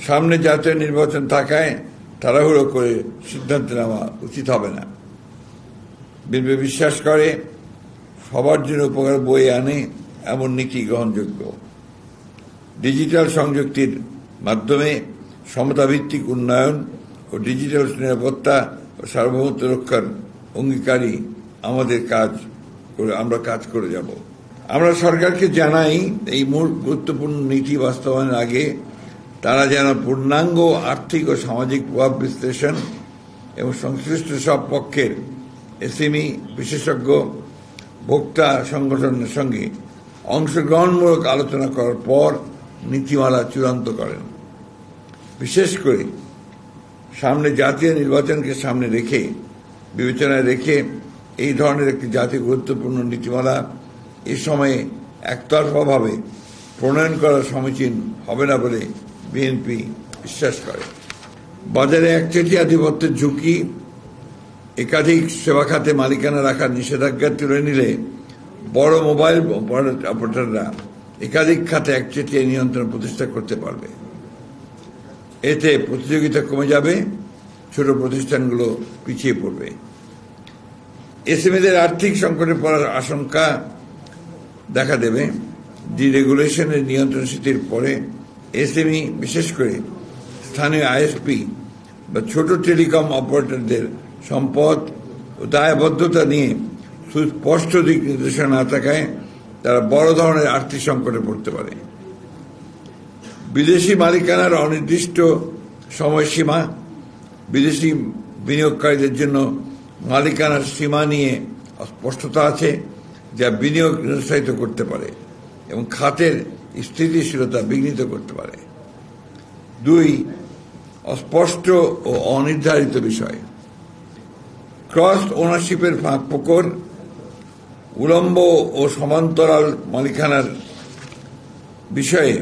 সামনে জাতীয় নির্বাচন থাকায় তাড়াহুড়ো করে সিদ্ধান্ত নেওয়া উচিত হবে না। বিএনপি বিশ্বাস করে সবার জন্য উপকার বয়ে আনে এমন নীতি গ্রহণযোগ্য। ডিজিটাল সংযুক্তির মাধ্যমে সমতাভিত্তিক উন্নয়ন ও ডিজিটাল নিরাপত্তা ও সার্বভৌমত্ব রক্ষার অঙ্গীকারী আমরা কাজ করে যাব। আমরা সরকারকে জানাই এই গুরুত্বপূর্ণ নীতি বাস্তবায়নের আগে তারা যেন পূর্ণাঙ্গ আর্থিক ও সামাজিক প্রভাব বিশ্লেষণ এবং সংশ্লিষ্ট সব পক্ষের এসএমই বিশেষজ্ঞ ভোক্তা সংগঠনের সঙ্গে অংশগ্রহণমূলক আলোচনা করার পর নীতিমালা চূড়ান্ত করেন। বিশেষ করে সামনে জাতীয় নির্বাচনকে সামনে রেখে বিবেচনায় রেখে এই ধরনের একটি জাতীয় গুরুত্বপূর্ণ নীতিমালা এ সময়ে একতরফাভাবে প্রণয়ন করা সমীচীন হবে না বলে বিএনপি বিশ্বাস করে। বাজারে একচেটিয়া আধিপত্যের ঝুঁকি, একাধিক সেবা খাতে মালিকানা রাখার নিষেধাজ্ঞা তুলে নিলে বড় মোবাইল অপারেটররা একাধিক খাতে একচেটিয়া নিয়ন্ত্রণ প্রতিষ্ঠা করতে পারবে। এতে প্রতিযোগিতা কমে যাবে, ছোট প্রতিষ্ঠানগুলো পিছিয়ে পড়বে। এসএমইদের আর্থিক সংকটে পড়ার আশঙ্কা দেখা দেবে। ডিরেগুলেশনের নিয়ন্ত্রণ শিথিল পরে এসএমই বিশেষ করে স্থানীয় আইএসপি বা ছোট টেলিকম অপারেটরদের সম্পদ ও দায়বদ্ধতা নিয়ে সুস্পষ্ট দিক নির্দেশনা না থাকায় তারা বড় ধরনের আর্থিক সংকটে পড়তে পারে। বিদেশি মালিকানার অনির্দিষ্ট সময়সীমা, বিদেশি বিনিয়োগকারীদের জন্য মালিকানার সীমা নিয়ে অস্পষ্টতা আছে, যা বিনিয়োগ নিরুৎসাহিত করতে পারে এবং খাতের স্থিতিশীলতা বিঘ্নিত করতে পারে। 2. অস্পষ্ট ও অনির্ধারিত বিষয়। ক্রস ওনারশিপের ফাঁকফোকর, উলম্ব ও সমান্তরাল মালিকানার বিষয়ে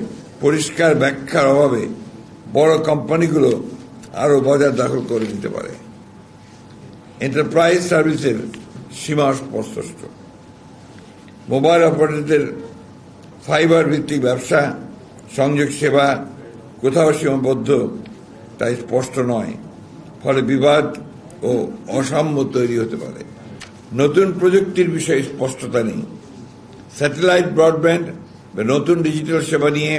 পরিষ্কার ব্যাখ্যার অভাবে বড় কোম্পানিগুলো আরও বাজার দখল করে নিতে পারে। এন্টারপ্রাইজ সার্ভিসের সীমা অস্পষ্ট। মোবাইল অপারেটরদের ফাইবার ভিত্তিক ব্যবসা, সংযোগ সেবা কোথাও সীমাবদ্ধ তাই স্পষ্ট নয়, ফলে বিবাদ ও অসাম্য তৈরি হতে পারে। নতুন প্রযুক্তির বিষয়ে স্পষ্টতা নেই। স্যাটেলাইট ব্রডব্যান্ড বা নতুন ডিজিটাল সেবা নিয়ে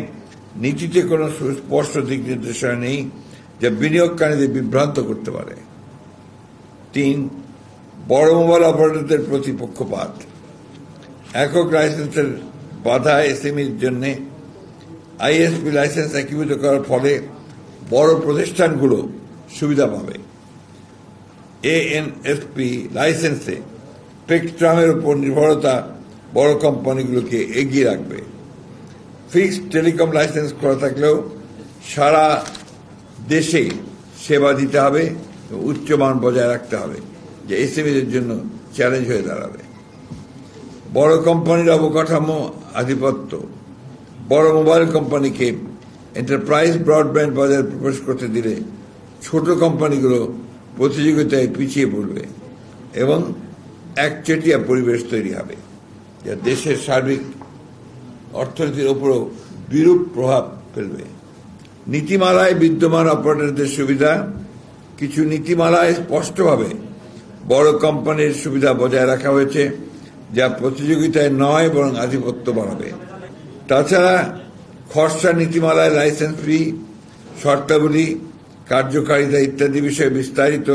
নীতিতে কোনো সুস্পষ্ট দিক নির্দেশনা নেই, যা বিনিয়োগকারীদের বিভ্রান্ত করতে পারে। 3. বড় মোবাইল অপারেটরদের প্রতি পক্ষপাত। একক লাইসেন্সের বাধা এসএমইর জন্য আইএসপি লাইসেন্স একীভূত করার ফলে বড় প্রতিষ্ঠানগুলো সুবিধা পাবে। এএনএসপি লাইসেন্সে স্পেকট্রামের উপর নির্ভরতা বড় কোম্পানিগুলোকে এগিয়ে রাখবে। ফিক্সড টেলিকম লাইসেন্স করা থাকলেও সারা দেশে সেবা দিতে হবে, উচ্চমান বজায় রাখতে হবে, যে এসএমইদের জন্য চ্যালেঞ্জ হয়ে দাঁড়াবে। বড় কোম্পানির অবকাঠামো আধিপত্য। বড় মোবাইল কোম্পানিকে এন্টারপ্রাইজ ব্রডব্যান্ড বাজারে প্রবেশ করতে দিলে ছোট কোম্পানিগুলো প্রতিযোগিতায় পিছিয়ে পড়বে এবং একচেটিয়া পরিবেশ তৈরি হবে, যা দেশের সার্বিক অর্থনীতির উপরও বিরূপ প্রভাব ফেলবে। নীতিমালায় বিদ্যমান অপারেটরদের সুবিধা। কিছু নীতিমালায় স্পষ্টভাবে বড় কোম্পানির সুবিধা বজায় রাখা হয়েছে, যা প্রতিযোগিতায় নয় বরং আধিপত্য বাড়াবে। তাছাড়া খসড়া নীতিমালায় লাইসেন্স ফি, শর্তাবলী, কার্যকারিতা ইত্যাদি বিষয়ে বিস্তারিত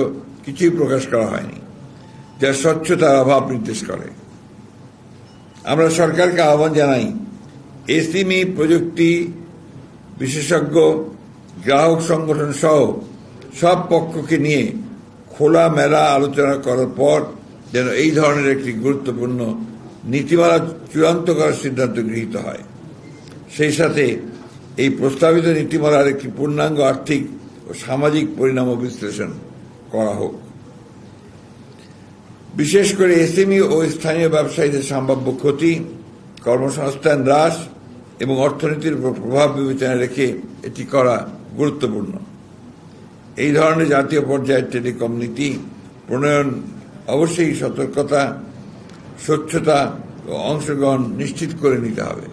কিছুই প্রকাশ করা হয়নি, যা স্বচ্ছতার অভাব নির্দেশ করে। আমরা সরকারকে আহ্বান জানাই, এসএমই প্রযুক্তি বিশেষজ্ঞ, গ্রাহক সংগঠন সহ সব পক্ষকে নিয়ে খোলামেলা আলোচনা করার পর যেন এই ধরনের একটি গুরুত্বপূর্ণ নীতিমালা চূড়ান্ত করার সিদ্ধান্ত গৃহীত হয়। সেই সাথে এই প্রস্তাবিত নীতিমালার একটি পূর্ণাঙ্গ আর্থিক ও সামাজিক পরিণাম বিশ্লেষণ করা হোক। বিশেষ করে এসএমই ও স্থানীয় ব্যবসায়ীদের সম্ভাব্য ক্ষতি, কর্মসংস্থান হ্রাস এবং অর্থনীতির উপর প্রভাব বিবেচনায় রেখে এটি করা গুরুত্বপূর্ণ। এই ধরনের জাতীয় পর্যায়ের টেলিকম নীতি প্রণয়ন অবশ্যই সতর্কতা, স্বচ্ছতা ও অংশগ্রহণ নিশ্চিত করে নিতে হবে।